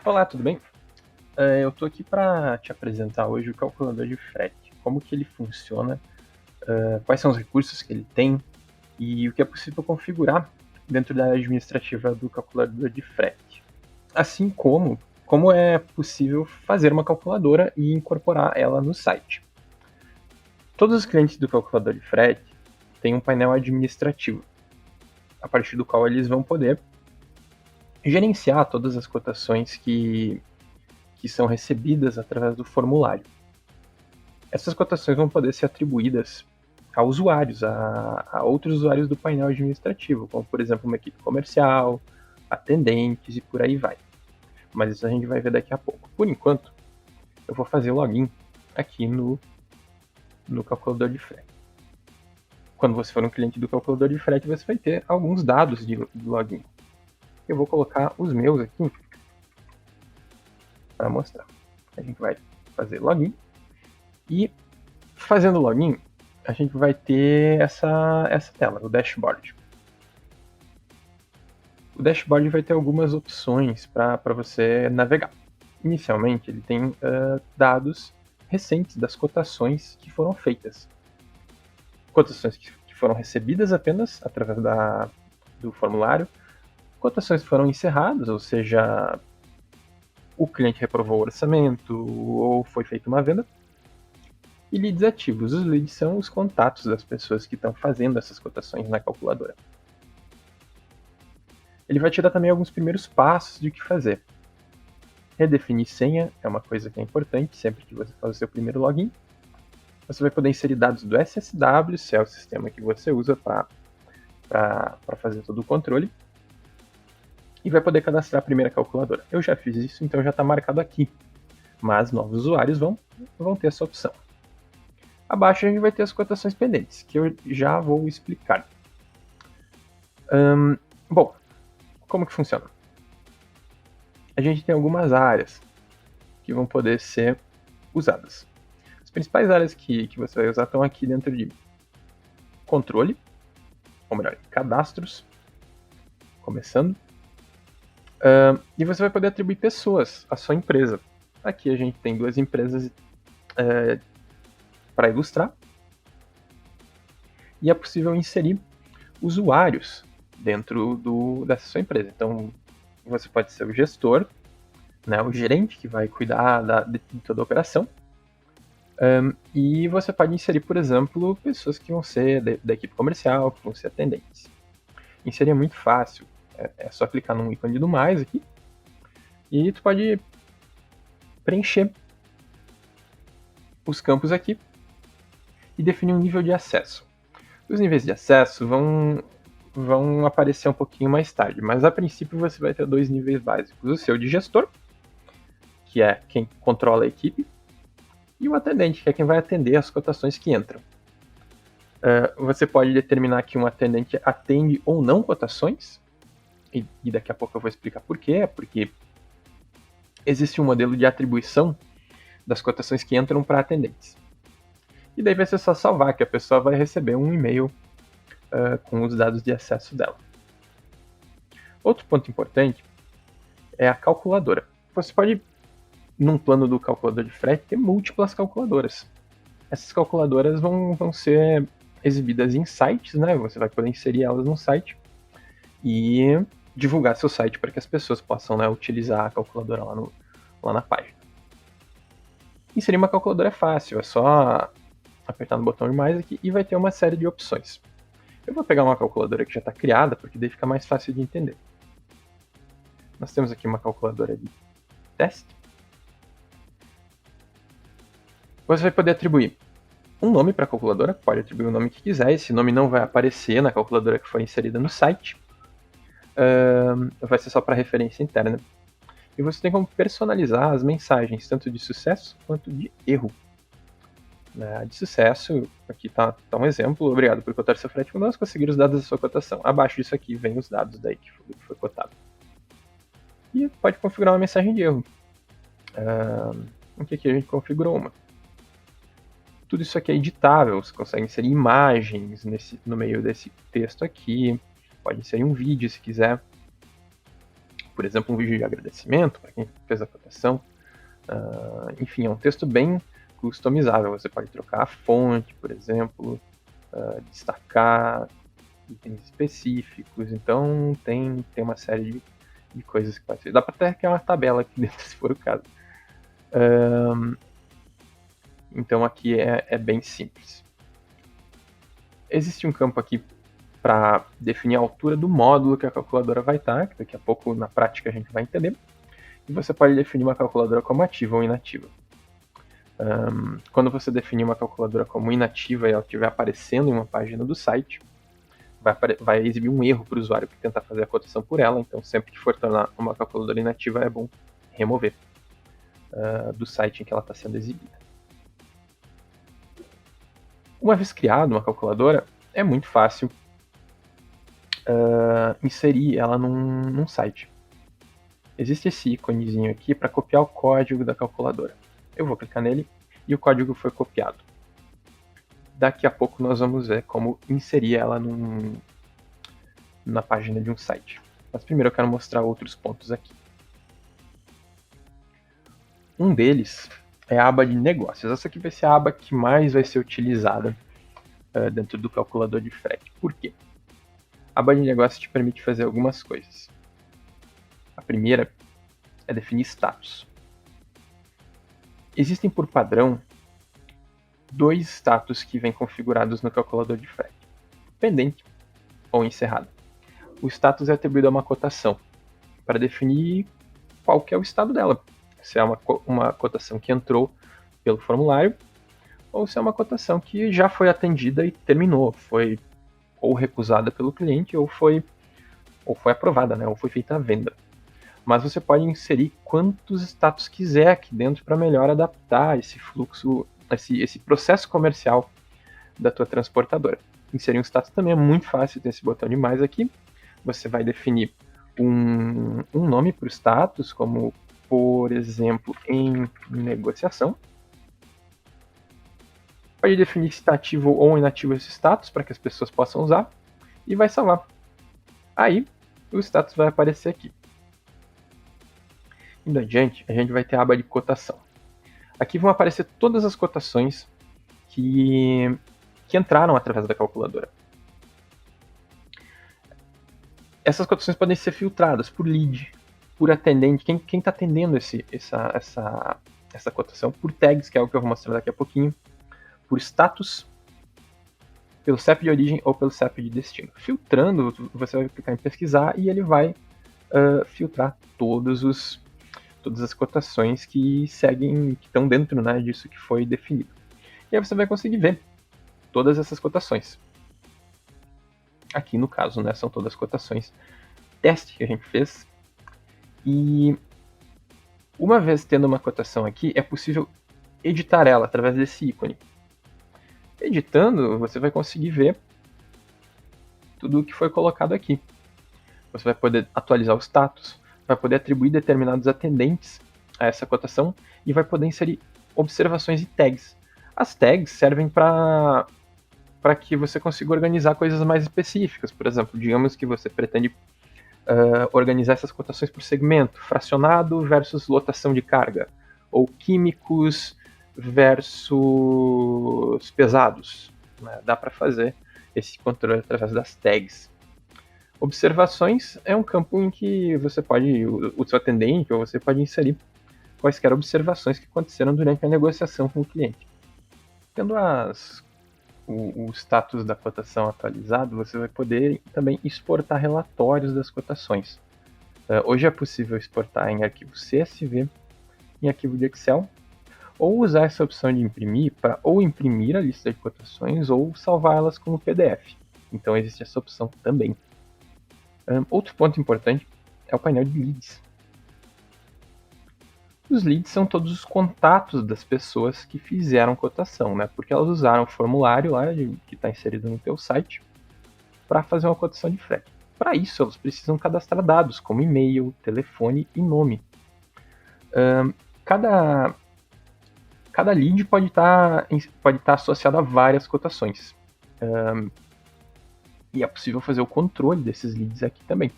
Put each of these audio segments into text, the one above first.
Olá, tudo bem? Eu estou aqui para te apresentar hoje o calculador de frete, como que ele funciona, quais são os recursos que ele tem e o que é possível configurar dentro da área administrativa do calculador de frete. Assim como é possível fazer uma calculadora e incorporar ela no site. Todos os clientes do calculador de frete têm um painel administrativo, a partir do qual eles vão poder gerenciar todas as cotações que são recebidas através do formulário. Essas cotações vão poder ser atribuídas a usuários, a outros usuários do painel administrativo, como por exemplo uma equipe comercial, atendentes e por aí vai. Mas isso a gente vai ver daqui a pouco. Por enquanto, eu vou fazer o login aqui no calculador de frete. Quando você for um cliente do calculador de frete, você vai ter alguns dados de login. Eu vou colocar os meus aqui para mostrar. A gente vai fazer login e fazendo login, a gente vai ter essa tela, o dashboard. O dashboard vai ter algumas opções para você navegar. Inicialmente, ele tem dados recentes das cotações que foram feitas. Cotações que foram recebidas apenas através do formulário, cotações que foram encerradas, ou seja, o cliente reprovou o orçamento ou foi feita uma venda, e leads ativos. Os leads são os contatos das pessoas que estão fazendo essas cotações na calculadora. Ele vai te dar também alguns primeiros passos de o que fazer. Redefinir senha é uma coisa que é importante sempre que você faz o seu primeiro login. Você vai poder inserir dados do SSW, se é o sistema que você usa para fazer todo o controle. E vai poder cadastrar a primeira calculadora. Eu já fiz isso, então já está marcado aqui. Mas novos usuários vão ter essa opção. Abaixo a gente vai ter as cotações pendentes, que eu já vou explicar. Bom, como que funciona? A gente tem algumas áreas que vão poder ser usadas. As principais áreas que você vai usar estão aqui dentro de controle, ou melhor, cadastros, começando. E você vai poder atribuir pessoas à sua empresa. Aqui a gente tem duas empresas para ilustrar. E é possível inserir usuários dentro dessa sua empresa. Então, você pode ser o gestor, né, o gerente que vai cuidar de toda a operação. E você pode inserir, por exemplo, pessoas que vão ser da equipe comercial, que vão ser atendentes. Inserir é muito fácil. É só clicar no ícone do mais aqui. E tu pode preencher os campos aqui e definir um nível de acesso. Os níveis de acesso vão aparecer um pouquinho mais tarde, mas a princípio você vai ter dois níveis básicos. O seu de gestor, que é quem controla a equipe, e o atendente, que é quem vai atender as cotações que entram. Você pode determinar que um atendente atende ou não cotações, e daqui a pouco eu vou explicar por quê, porque existe um modelo de atribuição das cotações que entram para atendentes. E daí vai ser só salvar, que a pessoa vai receber um e-mail com os dados de acesso dela. Outro ponto importante é a calculadora. Você pode, num plano do calculador de frete, ter múltiplas calculadoras. Essas calculadoras vão ser exibidas em sites, né? Você vai poder inserir elas no site e divulgar seu site para que as pessoas possam, né, utilizar a calculadora lá na página. Inserir uma calculadora é fácil, é só apertar no botão de mais aqui e vai ter uma série de opções. Eu vou pegar uma calculadora que já está criada, porque daí fica mais fácil de entender. Nós temos aqui uma calculadora de teste. Você vai poder atribuir um nome para a calculadora, pode atribuir o nome que quiser, esse nome não vai aparecer na calculadora que for inserida no site. Vai ser só para referência interna. E você tem como personalizar as mensagens, tanto de sucesso quanto de erro. De sucesso, aqui está um exemplo, obrigado por cotar seu frete, nós conseguir os dados da sua cotação. Abaixo disso aqui vem os dados daí que foi cotado. E pode configurar uma mensagem de erro. Aqui a gente configurou uma. Tudo isso aqui é editável, você consegue inserir imagens no meio desse texto aqui, pode inserir um vídeo se quiser. por exemplo, um vídeo de agradecimento para quem fez a cotação. Enfim, é um texto bem customizável. Você pode trocar a fonte, por exemplo, destacar itens específicos. Então tem uma série de coisas que pode ser. Dá para até criar uma tabela aqui dentro, se for o caso. Então aqui é bem simples. Existe um campo aqui para definir a altura do módulo que a calculadora vai estar, que daqui a pouco na prática a gente vai entender. E você pode definir uma calculadora como ativa ou inativa. Quando você definir uma calculadora como inativa e ela estiver aparecendo em uma página do site, vai exibir um erro para o usuário que tentar fazer a cotação por ela. Então, sempre que for tornar uma calculadora inativa, é bom remover do site em que ela está sendo exibida. Uma vez criada uma calculadora, é muito fácil inserir ela num site. Existe esse íconezinho aqui para copiar o código da calculadora. Eu vou clicar nele e o código foi copiado. Daqui a pouco nós vamos ver como inserir ela na página de um site. Mas primeiro eu quero mostrar outros pontos aqui. Um deles é a aba de negócios. Essa aqui vai ser a aba que mais vai ser utilizada dentro do calculador de frete. Por quê? A aba de negócios te permite fazer algumas coisas. A primeira é definir status. Existem por padrão 2 status que vêm configurados no calculador de frete: pendente ou encerrado. O status é atribuído a uma cotação para definir qual que é o estado dela. Se é uma cotação que entrou pelo formulário ou se é uma cotação que já foi atendida e terminou, foi ou recusada pelo cliente ou foi aprovada, né, ou foi feita a venda. Mas você pode inserir quantos status quiser aqui dentro para melhor adaptar esse fluxo, esse processo comercial da tua transportadora. Inserir um status também é muito fácil, tem esse botão de mais aqui. Você vai definir um nome para o status, como, por exemplo, em negociação. Pode definir se está ativo ou inativo esse status, para que as pessoas possam usar, e vai salvar. Aí, o status vai aparecer aqui. Indo adiante, a gente vai ter a aba de cotação. Aqui vão aparecer todas as cotações que entraram através da calculadora. Essas cotações podem ser filtradas por lead, por atendente, quem está atendendo essa cotação, por tags, que é o que eu vou mostrar daqui a pouquinho, por status, pelo CEP de origem ou pelo CEP de destino. Filtrando, você vai clicar em pesquisar e ele vai filtrar todas as cotações que estão dentro, né, disso que foi definido. E aí você vai conseguir ver todas essas cotações. Aqui no caso, né, são todas as cotações teste que a gente fez. E uma vez tendo uma cotação aqui, é possível editar ela através desse ícone. Editando, você vai conseguir ver tudo o que foi colocado aqui. Você vai poder atualizar o status, vai poder atribuir determinados atendentes a essa cotação e vai poder inserir observações e tags. As tags servem para que você consiga organizar coisas mais específicas. Por exemplo, digamos que você pretende organizar essas cotações por segmento, fracionado versus lotação de carga, ou químicos versus pesados. Né? Dá para fazer esse controle através das tags. Observações é um campo em que você pode, o seu atendente, ou você pode inserir quaisquer observações que aconteceram durante a negociação com o cliente. Tendo o status da cotação atualizado, você vai poder também exportar relatórios das cotações. Hoje é possível exportar em arquivo CSV, em arquivo de Excel, ou usar essa opção de imprimir para ou imprimir a lista de cotações ou salvá-las como PDF. Então existe essa opção também. Outro ponto importante é o painel de leads. Os leads são todos os contatos das pessoas que fizeram cotação, né? Porque elas usaram o formulário lá que está inserido no teu site para fazer uma cotação de frete. Para isso, elas precisam cadastrar dados como e-mail, telefone e nome. Cada lead pode estar associado a várias cotações. E é possível fazer o controle desses leads aqui também.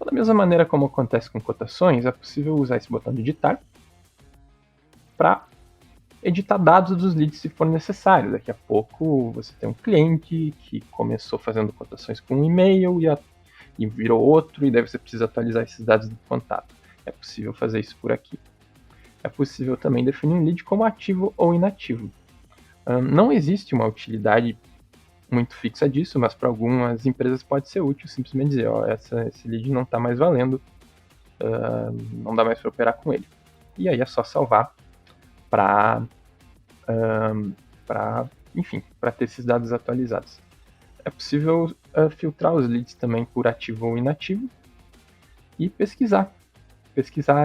Então, da mesma maneira como acontece com cotações, é possível usar esse botão de editar para editar dados dos leads se for necessário. Daqui a pouco você tem um cliente que começou fazendo cotações com um e-mail e virou outro, e daí você precisa atualizar esses dados do contato. É possível fazer isso por aqui. É possível também definir um lead como ativo ou inativo. Não existe uma utilidade muito fixa disso, mas para algumas empresas pode ser útil simplesmente dizer, ó, esse lead não está mais valendo, não dá mais para operar com ele. E aí é só salvar para ter esses dados atualizados. É possível filtrar os leads também por ativo ou inativo e pesquisar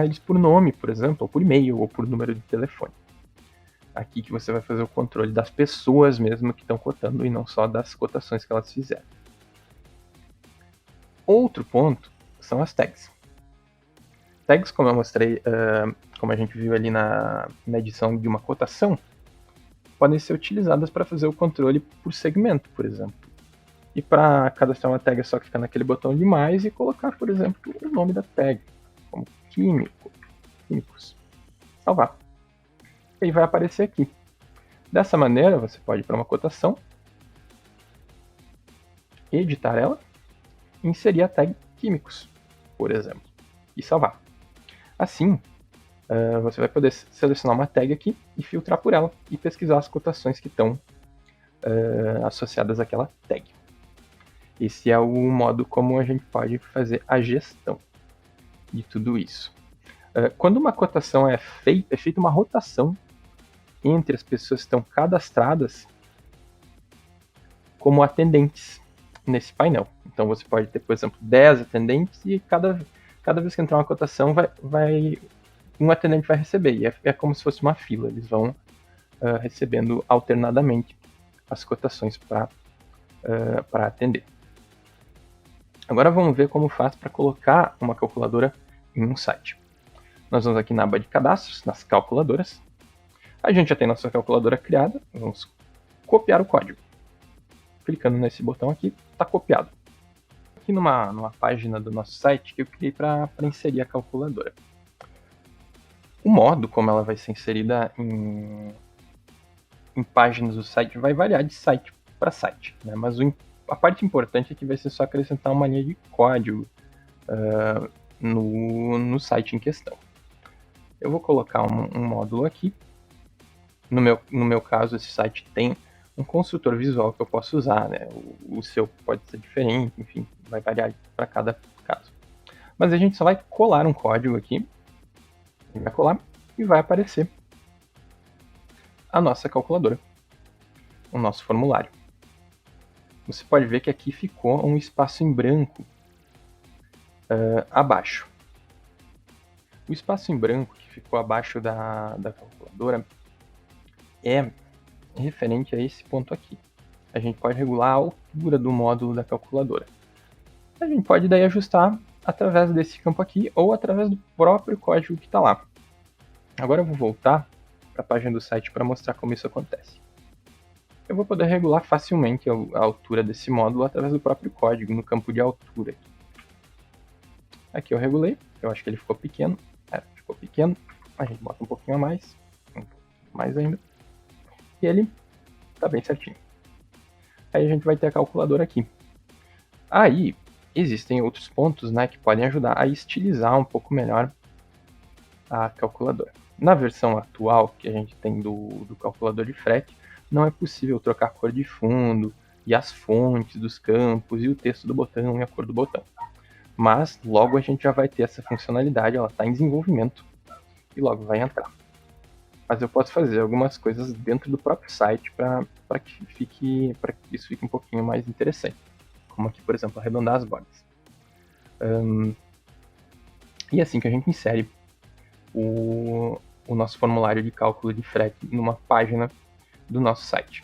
eles por nome, por exemplo, ou por e-mail, ou por número de telefone. Aqui que você vai fazer o controle das pessoas mesmo que estão cotando e não só das cotações que elas fizeram. Outro ponto são as tags. Tags, como eu mostrei, como a gente viu ali na edição de uma cotação, podem ser utilizadas para fazer o controle por segmento, por exemplo. E para cadastrar uma tag é só clicar naquele botão de mais e colocar, por exemplo, o nome da tag, como químicos. Salvar. E aí vai aparecer aqui. Dessa maneira, você pode ir para uma cotação, editar ela, e inserir a tag químicos, por exemplo, e salvar. Assim, você vai poder selecionar uma tag aqui e filtrar por ela e pesquisar as cotações que estão associadas àquela tag. Esse é o modo como a gente pode fazer a gestão de tudo isso. Quando uma cotação é feita uma rotação entre as pessoas que estão cadastradas como atendentes nesse painel. Então você pode ter, por exemplo, 10 atendentes e cada vez que entrar uma cotação, um atendente vai receber. E é como se fosse uma fila. Eles vão recebendo alternadamente as cotações para atender. Agora vamos ver como faz para colocar uma calculadora em um site. Nós vamos aqui na aba de cadastros, nas calculadoras. A gente já tem nossa calculadora criada. Vamos copiar o código. Clicando nesse botão aqui, está copiado. Aqui numa página do nosso site que eu criei para inserir a calculadora. O modo como ela vai ser inserida em páginas do site vai variar de site para site, né? Mas a parte importante é que vai ser só acrescentar uma linha de código no site em questão. Eu vou colocar um módulo aqui. No meu caso, esse site tem um construtor visual que eu posso usar, né? O seu pode ser diferente, enfim, vai variar para cada caso. Mas a gente só vai colar um código aqui, vai colar e vai aparecer a nossa calculadora, o nosso formulário. Você pode ver que aqui ficou um espaço em branco abaixo. O espaço em branco que ficou abaixo da calculadora é referente a esse ponto aqui. A gente pode regular a altura do módulo da calculadora. A gente pode daí ajustar através desse campo aqui ou através do próprio código que está lá. Agora eu vou voltar para a página do site para mostrar como isso acontece. Eu vou poder regular facilmente a altura desse módulo através do próprio código, no campo de altura. Aqui eu regulei, eu acho que ele ficou pequeno. Ficou pequeno, a gente bota um pouquinho a mais, mais ainda, e ele está bem certinho. Aí a gente vai ter a calculadora aqui. Aí existem outros pontos, né, que podem ajudar a estilizar um pouco melhor a calculadora. Na versão atual que a gente tem do calculador de frete, não é possível trocar a cor de fundo e as fontes dos campos e o texto do botão e a cor do botão. Mas logo a gente já vai ter essa funcionalidade, ela está em desenvolvimento e logo vai entrar. Mas eu posso fazer algumas coisas dentro do próprio site para que isso fique um pouquinho mais interessante. Como aqui, por exemplo, arredondar as bordas. E assim que a gente insere o nosso formulário de cálculo de frete numa página do nosso site.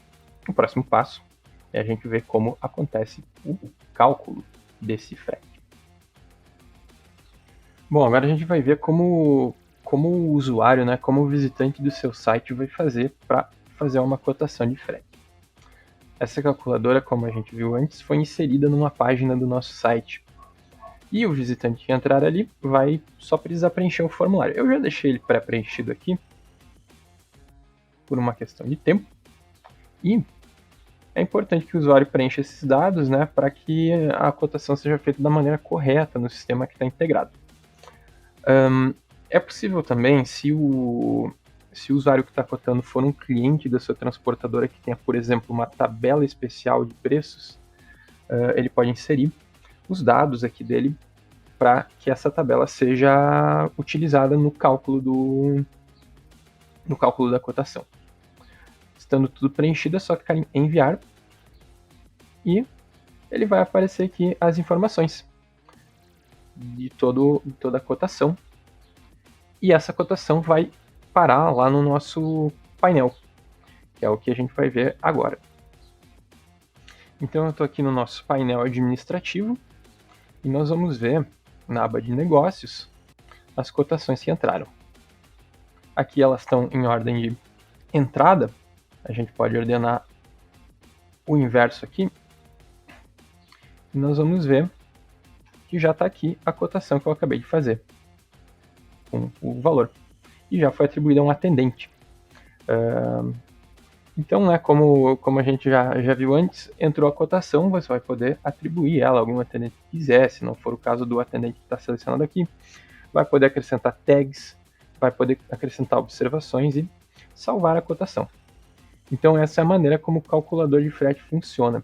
O próximo passo é a gente ver como acontece o cálculo desse frete. Bom, agora a gente vai ver como o usuário, né, como o visitante do seu site vai fazer para fazer uma cotação de frete. Essa calculadora, como a gente viu antes, foi inserida numa página do nosso site. E o visitante que entrar ali vai só precisar preencher o formulário. Eu já deixei ele pré-preenchido aqui, por uma questão de tempo. E é importante que o usuário preencha esses dados, né, para que a cotação seja feita da maneira correta no sistema que está integrado. É possível também, se o usuário que está cotando for um cliente da sua transportadora que tenha, por exemplo, uma tabela especial de preços, ele pode inserir os dados aqui dele para que essa tabela seja utilizada no cálculo da cotação. Estando tudo preenchido, é só clicar em enviar e ele vai aparecer aqui as informações de toda a cotação. E essa cotação vai parar lá no nosso painel, que é o que a gente vai ver agora. Então eu estou aqui no nosso painel administrativo e nós vamos ver na aba de negócios as cotações que entraram. Aqui elas estão em ordem de entrada, a gente pode ordenar o inverso aqui e nós vamos ver que já está aqui a cotação que eu acabei de fazer, com o valor, e já foi atribuída a um atendente. Então, né, como a gente já viu antes, entrou a cotação, você vai poder atribuir ela a algum atendente que quiser, se não for o caso do atendente que está selecionado aqui, vai poder acrescentar tags, vai poder acrescentar observações e salvar a cotação. Então essa é a maneira como o calculador de frete funciona.